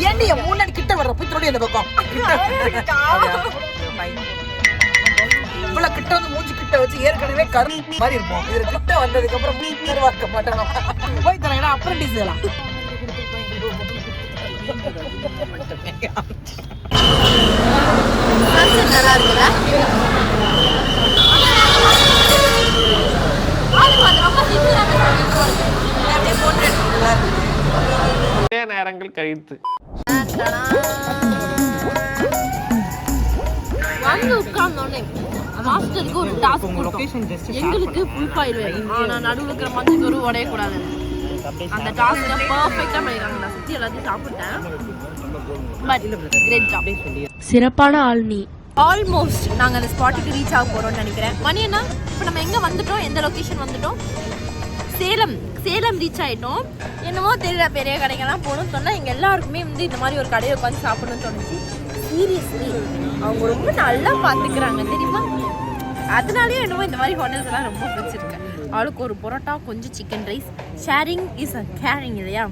ஏன்டி என் முன்னாடி கிட்ட வர்ற புத்தரோட இந்த பக்கம் இவ்வளவு கிட்ட வந்து மூஞ்சி கிட்ட வச்சு ஏற்கனவே கரு மாதிரி இருப்போம். இதுல கிட்ட வந்ததுக்கு அப்புறம் கருவாக்க மாட்டோம். போய் தரேன் அப்ரண்டிஸ் எல்லாம் நல்லா இருக்குதா? நேரங்கள் கழித்து வந்து உட்கார்ந்தோடனே மாஸ்டருக்கு ஒரு டாஸ்க் கொடுத்தோம். எங்களுக்கு ஃபுல் பாயில் வேணும், ஆனால் நடுவில் இருக்கிற மஞ்சள் ஒரு உடையக்கூடாது. அந்த டாஸ்க்கை பர்ஃபெக்டாக பண்ணிடுறாங்க. நான் சுற்றி எல்லாத்தையும் சாப்பிட்டேன். But great job. சிறப்பான ஆள் நீ. ஆல்மோஸ்ட் நாங்கள் அந்த ஸ்பாட்டுக்கு ரீச் ஆக போகிறோம்னு நினைக்கிறேன். மணி என்ன இப்போ நம்ம எங்கே வந்துட்டோம்? எந்த லொக்கேஷன் வந்துட்டோம்? சேலம் ரீச் ஆகிட்டோம். என்னமோ தெரியல, பெரிய கடைக்கெல்லாம் போகணும்னு சொன்னால் எங்கள் எல்லாருக்குமே வந்து இந்த மாதிரி ஒரு கடையை உட்காந்து சாப்பிடணும்னு தோணுச்சு. சீரியஸ்லி அவங்க ரொம்ப நல்லா பார்த்துக்கிறாங்க தெரியுமா? அதனாலேயே என்னமோ இந்த மாதிரி ஹோட்டல்ஸ் எல்லாம் ரொம்ப பிடிச்சிருக்கு. அவளுக்கு ஒரு பரோட்டா, கொஞ்சம் chicken rice. Sharing is a carrying இல்லையா?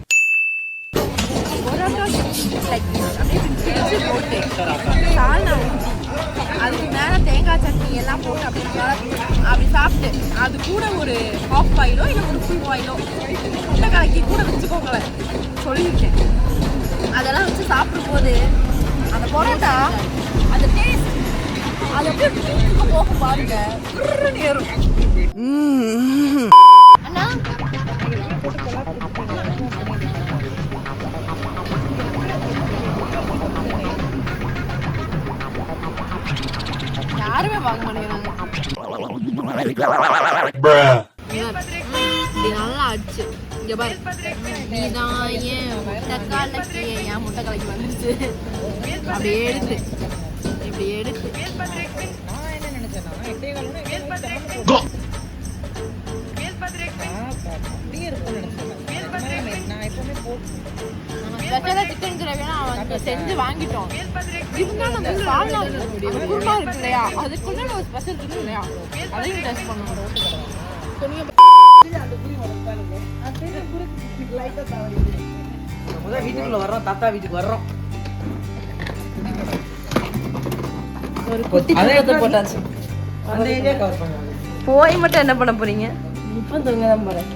பரோட்டா அப்படியே பிரிச்சு போட்டு சால்னா ஊற்றி அதுக்கு மேலே தேங்காய் சட்னி எல்லாம் போட்டு அப்படி சாப்பிட்டு அது கூட ஒரு ஹாஃப் பாயிலோ இல்லை ஒரு ஃபுல் பாயிலோ முட்டை கலக்கி கூட வச்சுக்கோங்களேன் சொல்லியிருக்கேன். அதெல்லாம் வச்சு சாப்பிடும்போது அந்த பரோட்டா அந்த டேஸ்ட் அது அப்படியே வீட்டுக்கு போக பாருங்க ஏறும். அண்ணா யாருமே வாங்க மாட்டேங்கிறாங்க. நல்லா ஆச்சு. இங்க பாரு, நீதான் ஏன் முட்டைக்காலைக்கு ஏன் முட்டை கலக்கி வந்துருச்சு. அப்படி எடுத்து இப்படி எடுத்து சிக்கன் கிரேவினா செஞ்சு வாங்கிட்டோம். இருந்தாலும் குருமா இருக்கு இல்லையா, அதுக்குள்ள ஒரு ஸ்பெஷல் இருக்கு இல்லையா, அதையும் டெஸ்ட் பண்ணுவோம். வீட்டுக்குள்ள வர்றோம், தாத்தா வீட்டுக்கு வர்றோம். ஒரு குட்டி போட்டாச்சு. போய் மட்டும் என்ன பண்ண போறீங்க? இப்போ தூங்க தான் போறேன்.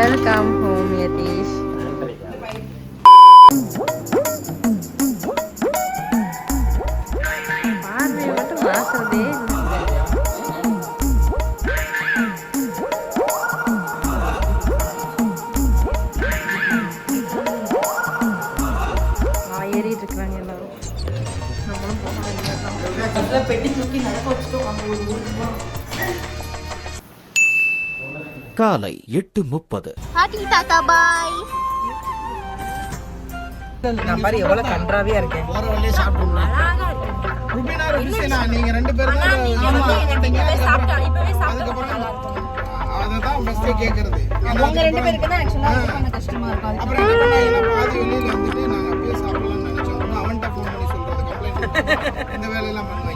Welcome home Yatish. பார்வையை மட்டும் மாசுறதே. ஏறிட்டு இருக்கிறாங்க எல்லாரும். நம்மளும் போக பெட்டி தூக்கி நடக்க வச்சுட்டோம். காலை 8:30. ஹாட்டி டாடா பாய். நான் பாரு எவ்வளவு கன்றாவியா இருக்கேன். போற வழியே சாப்பிடுறோம். ருபினா ருபினா நீங்க ரெண்டு பேரும் தான் இப்பவே சாப்பிட்டா அததான் ஃபர்ஸ்ட் கேக்குறது. அவங்க ரெண்டு பேருக்கு தான் एक्चुअली கொஞ்சம் கஷ்டமா இருக்கும். அப்புறம் என்ன பண்ணா பாதி வெளியில வந்துட்டு நாங்க அப்படியே சாப்பிடலாம்னு நினைச்சோம். அவன்ட்ட ஃபோன் பண்ணி சொல்றது கம்ப்ளைண்ட் இந்த வேலை எல்லாம் பண்ணுவாங்க.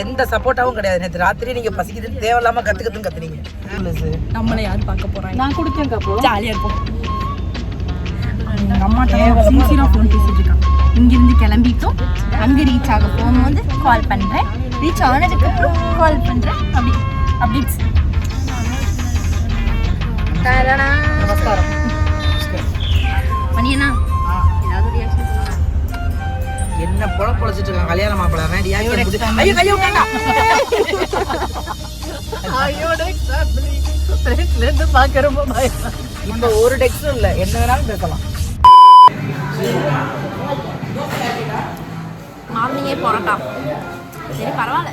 எந்த சப்போர்ட்டாவும் கிடையாது. நேற்று ராத்திரி நீங்க பசிக்குதுன்னு தேவையில்லாம கத்துனீங்க. நம்மள யார் பார்க்க போறாங்க? நான் கொடுத்தேன் காப்போ. ஜாலியா இருக்கும். அம்மா சின்சியரா ஃபோன் பேசிட்டு இருக்கான். இங்கிருந்து கிளம்பிட்டோம். அங்கே ரீச் ஆக போகும்போது கால் பண்ணுறேன். ரீச் ஆனதுக்கு அப்புறம் கால் பண்ணுறேன். அப்படி நமஸ்காரம். மணியண்ணா ஏதாவது ரியாக்ஷன் என்ன பொழச்சிட்டு இருக்காங்க கல்யாண மாப்பிள்ள. ஐயோ கையை விட்டாங்க. இப்ப ஒரு டெக்ஸ்டும் இல்ல, என்ன வேணாலும் பேசலாம். மார்னிங்கே பரோட்டா. சரி பரவாயில்ல.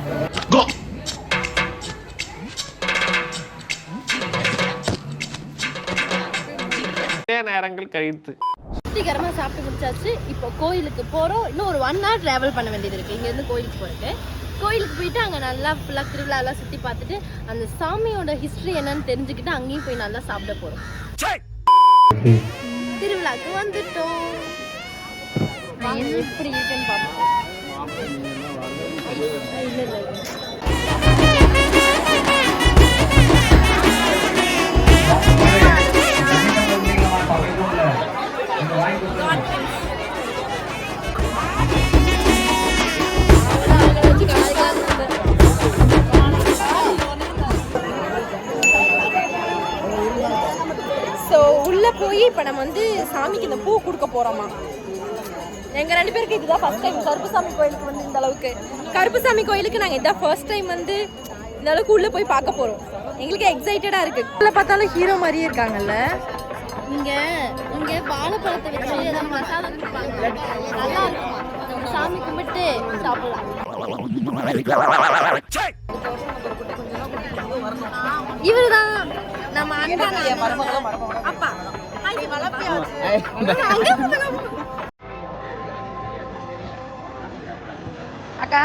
நேரங்கள் கழித்து சீக்கிரமா சாப்பிட்டு முடிச்சாச்சு. இப்போ கோயிலுக்கு போறோம். இன்னும் ஒரு 1 hour டிராவல் பண்ண வேண்டியது இருக்கு. இங்க இருந்து கோயிலுக்கு போயிட்டு அங்க நல்லா ஃபுல்லா திருவிழா எல்லாம் சுத்தி பார்த்துட்டு அந்த சாமியோட ஹிஸ்டரி என்னன்னு தெரிஞ்சுக்கிட்டு அங்கேயும் போய் நல்லா சாப்பிட போறோம். திருவிழாக்கு வந்துட்டோம். எப்படி இருக்குன்னு பார்ப்போம். உள்ள போய் இப்போ நம்ம வந்து சாமிக்கு இந்த பூ கொடுக்க போறோமா. எங்க 2 பேருக்கு இதுதான் ஃபர்ஸ்ட் டைம் கருப்புசாமி கோயிலுக்கு வந்து இந்த அளவுக்கு. கருப்புசாமி கோயிலுக்கு நாங்கள் இதான் ஃபர்ஸ்ட் டைம் வந்து இந்த அளவுக்கு உள்ள போய் பார்க்க போறோம். எங்களுக்கு எக்ஸைட்டடா இருக்கு. உள்ள பார்த்தாலும் ஹீரோ மாதிரியே இருக்காங்கல்ல. இங்க வாழைப்பழத்தை வச்சு ஏதாவது மசாலா கொடுப்பாங்க, நல்லா இருக்கும். நம்ம சாமி கும்பிட்டு சாப்பிடலாம். இவருதான் நம்ம அப்பா. அக்கா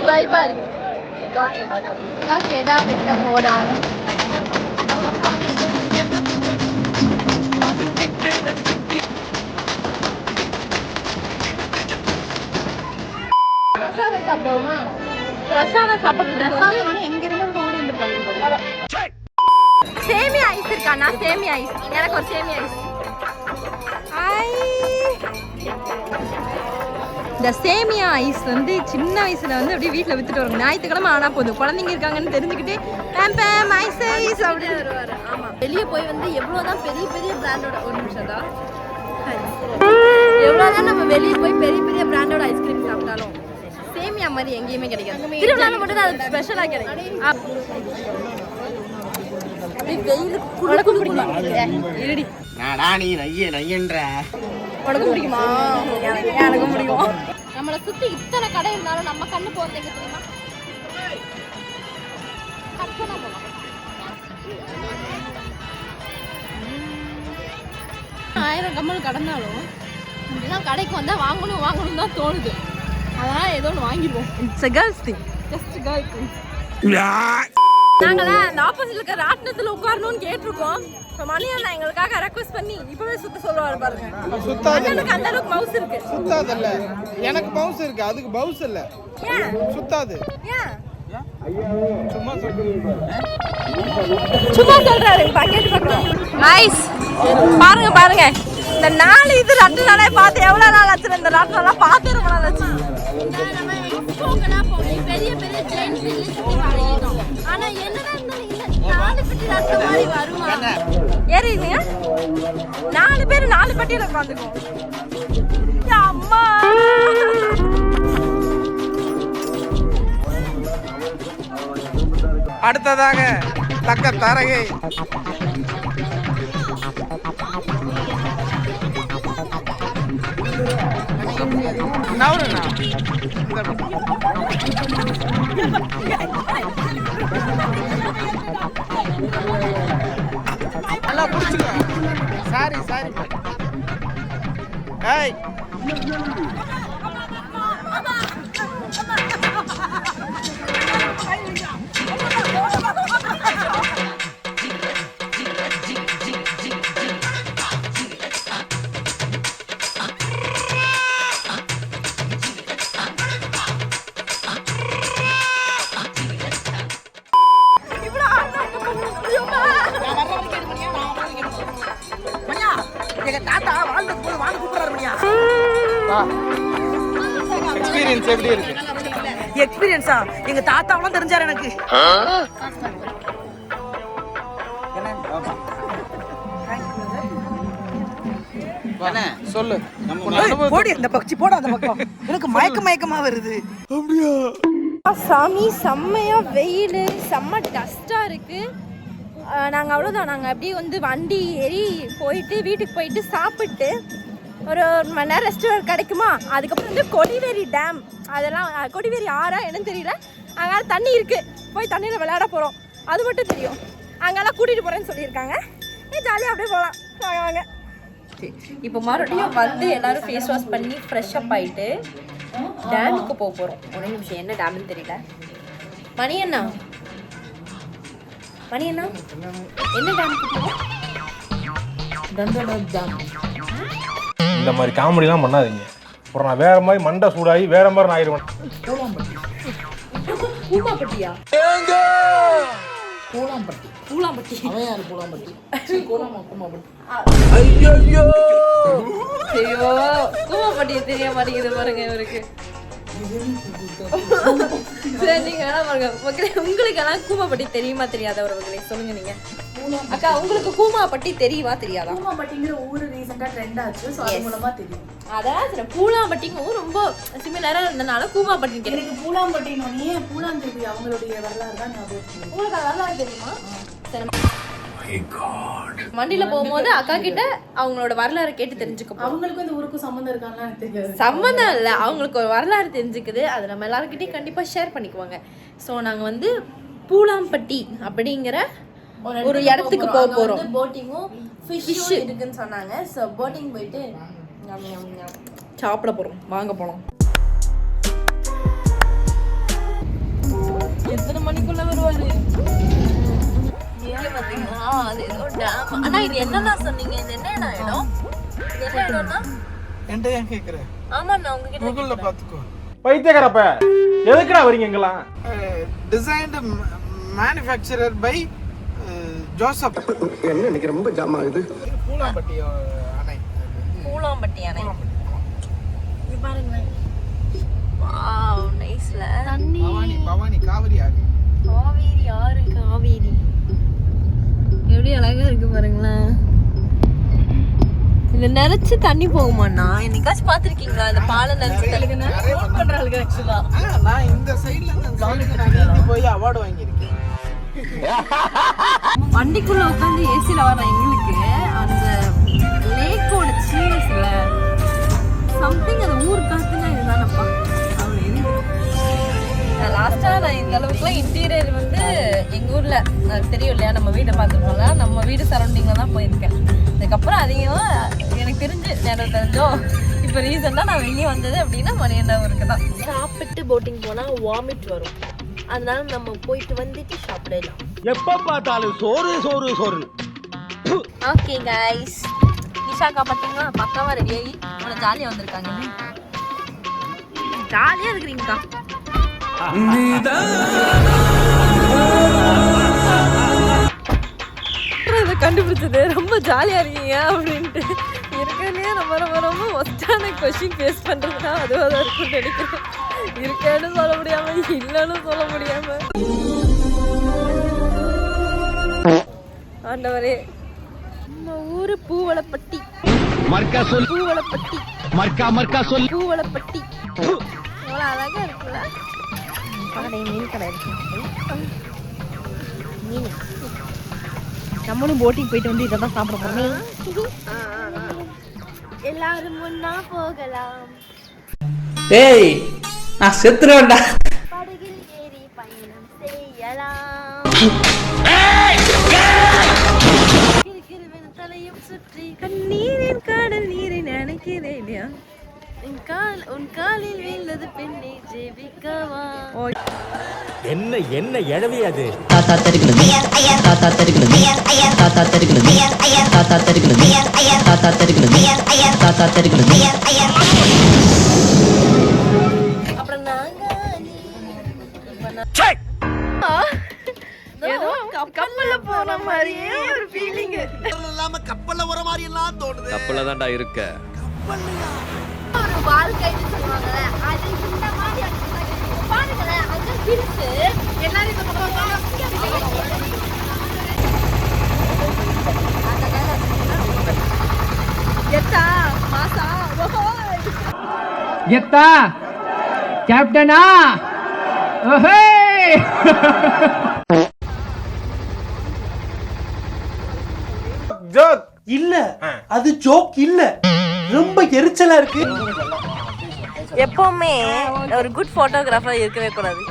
bye. Okay, dah kita modal. சேமியா ஐஸ் இருக்காண்ணா? சேமியா ஐஸ் எனக்கு ஒரு சேமியா ஐஸ். இந்த சேமியா ஐஸ் வந்து சின்ன வயசுல வந்து அப்படியே வீட்டில் வித்துட்டு வருவாங்க. ஞாயிற்றுக்கிழமை ஆனால் போதும், குழந்தைங்க இருக்காங்கன்னு தெரிஞ்சுக்கிட்டு ஐஸ் ஐஸ் அப்படின்னு வருவாரு. ஆமாம், வெளியே போய் வந்து எவ்வளோதான் பெரிய பெரிய பிராண்டோட, ஒரு நிமிஷம் தான், எவ்வளோதான் நம்ம வெளியே போய் பெரிய பெரிய பிராண்டோட ஐஸ்கிரீம் சாப்பிட்டாலும் சேமியா மாதிரி எங்கேயுமே கிடைக்காது. திருவிழாவில் மட்டும் தான் அது ஸ்பெஷலாக கிடைக்கும். இருடி உனக்கு பிடிக்குமா? எனக்கு பிடிக்கும். நம்மளை சுத்தி இத்தனை கடை இருந்தாலும் நம்ம கண்ணு போறது எங்க தெரியுமா? ஆயிரம் கம்மல் கடந்தாலும் இப்படிலாம் கடைக்கு வந்தா வாங்கணும் தான் தோணுது. அதனால ஏதோ ஒன்று வாங்கிடுவோம். It's a girls thing, just a girl thing. நாங்களே அந்த ஆப்போசிட்ல இருக்க ராட்டினத்துல உட்காரணும்னு கேட்டிருக்கோம். இப்போ மணியண்ணா எங்களுக்காக ரெக்வஸ்ட் பண்ணி இப்பவே சுத்த சொல்லுவாரு பாருங்க. எனக்கு அந்த அளவுக்கு மவுஸ் இருக்கு. சுத்தாதல்ல, எனக்கு மவுஸ் இருக்கு, அதுக்கு பவுஸ் இல்ல. ஏன் சுத்தாது? ஏன் சும்மா சொல்றாரு. பாக்கெட் பார்க்கலாம். நைஸ். பாருங்க இந்த 4 இது ரட்டனாலே பார்த்து எவ்வளவு நாள் ஆச்சு. இந்த ரட்டனெல்லாம் பார்த்து ரொம்ப நாள் ஆச்சு. நம்ம எக்ஸ்போக்கெல்லாம் போய் பெரிய பெரிய ஜெயின்ஸ் சுத்தி வளையிடும். ஆனா என்னடா இந்த 4 பெட்டி ரட்டம் மாதிரி வருமா? ஏறிங்க 4 பேர் 4 பெட்டியில உட்காந்துக்கும். அம்மா அடுத்ததாக தக்க தரகை நவருண்ணா. நல்லா புடிச்சுக்க. சாரி ஏய் எக்ஸ்பீரியன்ஸ் எப்படி இருக்கு? எக்ஸ்பீரியன்ஸா? எங்க தாத்தாவெல்லாம் தெரிஞ்சாரு எனக்கு. சொல்லு. போடி அந்த பக்சி போட அந்த பக்கம். எனக்கு மயக்கமா வருது. அப்படியா? சாமி செம்மையா வெயில், செம்ம டஸ்டா இருக்கு. நாங்கள் அவ்வளோதான், நாங்கள் அப்படியே வந்து வண்டி ஏறி போயிட்டு வீட்டுக்கு போயிட்டு சாப்பிட்டு ஒரு மணி நேரம் ரெஸ்டாரண்ட் கிடைக்குமா. அதுக்கப்புறம் வந்து கொடிவேரி டேம், அதெல்லாம் கொடிவேரி ஆறா என்னன்னு தெரியல, அங்கே தண்ணி இருக்குது, போய் தண்ணியில் விளையாட போகிறோம், அது மட்டும் தெரியும். அங்கெல்லாம் கூட்டிகிட்டு போகிறேன்னு சொல்லியிருக்காங்க. ஜாலியாக அப்படியே போகலாம் வாங்க. இப்போ மறுபடியும் வந்து எல்லோரும் ஃபேஸ் வாஷ் பண்ணி ஃப்ரெஷ்அப் ஆகிட்டு டேமுக்கு போக போகிறோம். ஒரு நிமிஷம், என்ன டேம்னு தெரியல. மணி அண்ணா என்ன டேமுக்கு போகிறோம்? டேம். இந்த மாதிரி காமெடிலாம் பண்ணாதீங்க. அப்புறம் நான் வேற மாதிரி மண்டை சூடாகி வேற மாதிரி நான் ஆயிடுவேன். பூலாம்பட்டியா? பூலாம்பட்டி. அவன் யாரு? பூலாம்பட்டி. ஐயோ கூமாப்பட்டி தெரிய மாட்டேங்குது பாருங்க இவருக்கு. சரி நீங்க வேணா பாருங்க மக்களே, உங்களுக்கு எல்லாம் கூமாப்பட்டி தெரியுமா தெரியாதவர்களே சொல்லுங்க நீங்க. அக்கா உங்களுக்கு கூமாப்பட்டி தெரியுமா தெரியாதா? கூமாப்பட்டிங்கிற ஊரு ரீசெண்டா ட்ரெண்ட் ஆச்சு, சோ அது மூலமா தெரியும். அதான் சரி, பூலாம்பட்டிங்க ரொம்ப சிமிலரா இருந்தனால கூமாப்பட்டி தெரியும். எனக்கு பூலாம்பட்டினோடனே பூலாந்தேவி அவங்களுடைய வரலாறு தான் ஞாபகம். உங்களுக்கு வரலாறு தெரியுமா? சரி, வண்டியில போகும்போது அக்கா கிட்ட அவங்களோட வரலாறு கேட்டு தெரிஞ்சுக்கோ. அவங்களுக்கும் இந்த ஊருக்கும் சம்மந்தம் இருக்கான்னு எனக்கு தெரியாது. சம்மந்தம் இல்லை, அவங்களுக்கு ஒரு வரலாறு தெரிஞ்சுக்குது, அது நம்ம எல்லாருக்கிட்டையும் கண்டிப்பா ஷேர் பண்ணிக்குவாங்க. ஸோ நாங்க வந்து பூலாம்பட்டி அப்படிங்கிற ஒரு இடத்துக்கு போக போறோம். போட்டிங்கும் ஃபிஷ்ஷும் இருக்குன்னு சொன்னாங்க. ஸோ போட்டிங் போயிட்டு சாப்பிட போறோம், வாங்க போனோம். எத்தனை மணிக்குள்ள வருவாரு? ஆனா இது என்னன்னா சொன்னீங்க, இது என்ன இடம்? என்ன இடம்னா என்கிட்ட ஏன் கேட்குற? ஆமா நான் உங்ககிட்ட கூகுள்ல பார்த்துக்கோ. பைத்தியக்காரப்ப எதுக்குடா வரீங்க இங்கெல்லாம்? Designed manufacturer by Joseph. என்ன இன்னைக்கு ரொம்ப ஜாம் ஆகுது. பூலாம்பட்டி அணை. பூலாம்பட்டி அணை இங்க பாருங்க. வாவ் நைஸ்ல. தண்ணி பவானி காவிரி ஆறு. காவேரி ஆறு, காவேரி எப்படி அழகா இருக்கு பாருங்களேன். இது நிறைச்சு தண்ணி போகுமாண்ணா? என்னைக்காச்சும் பாத்திருக்கீங்களா இந்த பாலம் நிறைச்சு தண்ணி பண்றாங்க? ஆக்சுவலா நான் இந்த சைடுல இருந்து போய் அவார்டு வாங்கியிருக்கேன். வண்டிக்குள்ள உட்காந்து ஏசில வர எங்களுக்கு அந்த லேக்கோட சீரியஸ்ல சம்திங் அந்த ஊர் காத்துனா இதுதானப்பா. லாஸ்டா நான் இந்த அளவுக்குலாம் இன்டீரியர் வந்து எங்க ஊர்ல தெரியும் இல்லையா, நம்ம வீட்டை பார்த்துருப்போம்ல, நம்ம வீடு சரௌண்டிங்ல தான் போயிருக்கேன். அதுக்கப்புறம் அதிகமா எனக்கு தெரிஞ்சோ இப்போ ரீசெண்டாக நான் வெளியே வந்தது அப்படின்னா மணியண்டாவூருக்கு தான். சாப்பிட்டு போட்டிங் போனா வாமிட் வரும், அதனால நம்ம போயிட்டு வந்துட்டு சாப்பிடலாம். எப்ப பார்த்தாலும் சோறு சோறு சோறு. ஓகே கைஸ், நிஷாக்கா பார்த்தீங்களா பக்காவா ரெடியாகி அவ்வளோ ஜாலியாக வந்திருக்காங்க. ஜாலியாக இருக்கிறீங்கக்கா. இதை கண்டுபிடிச்சது ரொம்ப ஜாலியாக இருக்கீங்க அப்படின்ட்டு. இருக்கனே ரொம்ப ரொம்ப ரொம்ப ஒஸ்டான கொஸ்டின் ஃபேஸ் பண்ணுறதுனா அதுவாக தான் இருக்கும்னு நினைக்கிறேன். இருக்கேன்னு சொல்ல முடியாம இல்லைன்னு சொல்ல முடியாம. ஆண்டவரே, நம்ம ஊரு பூவளப்பட்டி. மர்க்கா சொல். பூவளப்பட்டி. மர்க்கா சொல். பூவளப்பட்டி எவ்வளோ அழகா இருக்குல்ல. கடை மீன் கடை இருக்கு. மீன் நம்மளும் போட்டிங் போயிட்டு வந்து இதை தான் சாப்பிட போறோம். எல்லாரும் முன்னா போகலாம். ஏய் நான் செத்துறேன்டா. படகில் ஏறி பயணம் செய்யலாம். கிறுகிறுவென தலையும் சுற்றி கண்ணீரின் கடல் நீரை நினைக்கிறேன். உன் காலில் விழுந்தது பெண்ணை ஜெபிக்கவா. என்ன என்ன எழவி அது. தாத்தா தருகிறது, தாத்தா தருகிறது, தாத்தா தருகிறது, தாத்தா தருகிறது, தாத்தா தருகிறது, தாத்தா தருகிறது. அப்புறம் நாங்க ஏதோ கப்பல்ல போற மாதிரியே ஒரு ஃபீலிங். இல்லாம கப்பல்ல வர மாதிரி எல்லாம் தோணுது. கப்பல்ல தான்டா இருக்க. ஒரு வாழ்க்கைன்னு சொல்லுவாங்கல்ல, அது இந்த மாதிரி பாருங்களேன். அங்க இருக்கு எல்லாரும் இந்த பக்கம் எத்தா மாசா எத்தா கேப்டனா. ஓஹே ஜோக் இல்ல, அது ஜோக் இல்ல, ரொம்ப எரிச்சலா இருக்கு. எப்பவுமே ஒரு குட் போட்டோகிராஃபர் இருக்கவே கூடாது.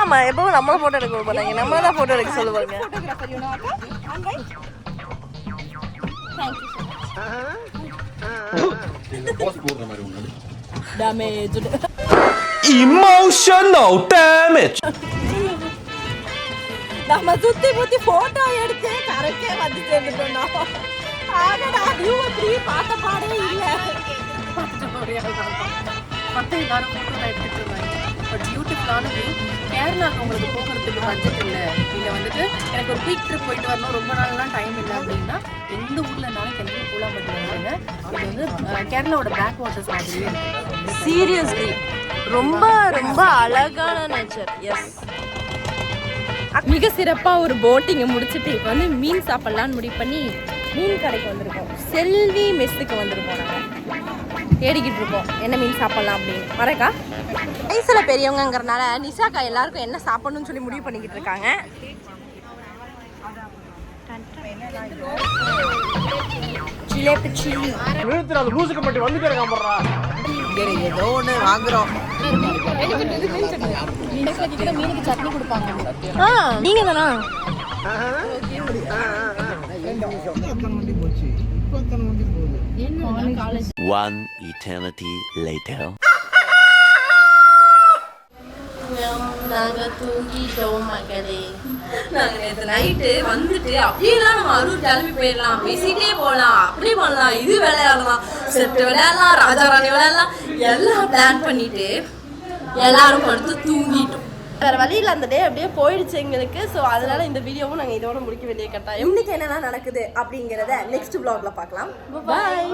ஆமா, எப்பவும் நம்மள போட்டோ எடுக்க மாட்டாங்க, நம்ம தான் போட்டோ எடுக்க சொல்லுவாங்க. Emotional damage. நம்ம சுத்தி முத்தி போட்டோ எடுத்து கரெக்டே வந்து சேர்ந்துட்டோம். ஆகடா நியூ 3 பாட்ட பாடவே இல்ல. பத்து எல்லாரும் போட்டோ எடுத்துட்டு இருந்தாங்க. பட் பியூட்டிஃபுல்லான வியூ. கேரளாவுக்கு உங்களுக்கு போகிறதுக்கு பட்ஜெட் இல்லை, இல்லை வந்துட்டு எனக்கு ஒரு குயிக் ட்ரிப் போயிட்டு வரணும், ரொம்ப நாள்லாம் டைம் இல்லை அப்படின்னா எந்த ஊரில் இருந்தாலும் கிளம்பி பூலாம்பட்டி வந்துடுங்க. இது வந்து கேரளாவோட பேக் வாட்டர்ஸ் மாதிரியே இருக்கும். சீரியஸ்லி ரொம்ப ரொம்ப அழகான நேச்சர். எஸ், மிக சிறப்பாக ஒரு போட்டிங்கை முடிச்சுட்டு இப்போ வந்து மீன் சாப்பிட்லான்னு முடிவு பண்ணி மீன் கடைக்கு வந்திருக்கோம். செல்வி மெஸ்ஸுக்கு வந்திருக்கோம். நாங்கள் தேடிக்கிட்டு இருக்கோம் என்ன மீன் சாப்பிட்லாம் அப்படின்னு. வரக்கா வயசில் பெரியவங்கிறனால நிஷாக்கா எல்லாருக்கும் என்ன சாப்பிடணும்னு சொல்லி முடிவு பண்ணிக்கிட்டு இருக்காங்க. ஜிலேபி சில்லி ஏதோ ஒன்று வாங்குறோம். மீனுக்கு சட்னி கொடுப்பாங்க. நீங்கள் தானா? வண்டி போச்சு, இப்போ அத்தனை வண்டி போகுது. One eternity later. நாங்கள் தூங்கிட்டோம் மக்களே. நாங்கள் நேற்று நைட்டு வந்துட்டு அப்படியெல்லாம் நம்ம அரூர் கிளம்பி போயிடலாம், பேசிட்டே போகலாம், அப்படி பண்ணலாம், இது விளையாடலாம், செட்டு விளையாடலாம், ராஜாராணி விளையாடலாம், எல்லாம் பிளான் பண்ணிட்டு எல்லாரும் படுத்து தூங்கிட்டோம். வேறு வழியில் அந்த டே அப்படியே போயிடுச்சு எங்களுக்கு. ஸோ அதனால இந்த வீடியோவும் நாங்கள் இதோட முடிக்க வேண்டிய கட்டாயம். இன்னைக்கு என்னெல்லாம் நடக்குது அப்படிங்கிறத நெக்ஸ்ட் vlogல பார்க்கலாம். பாய்.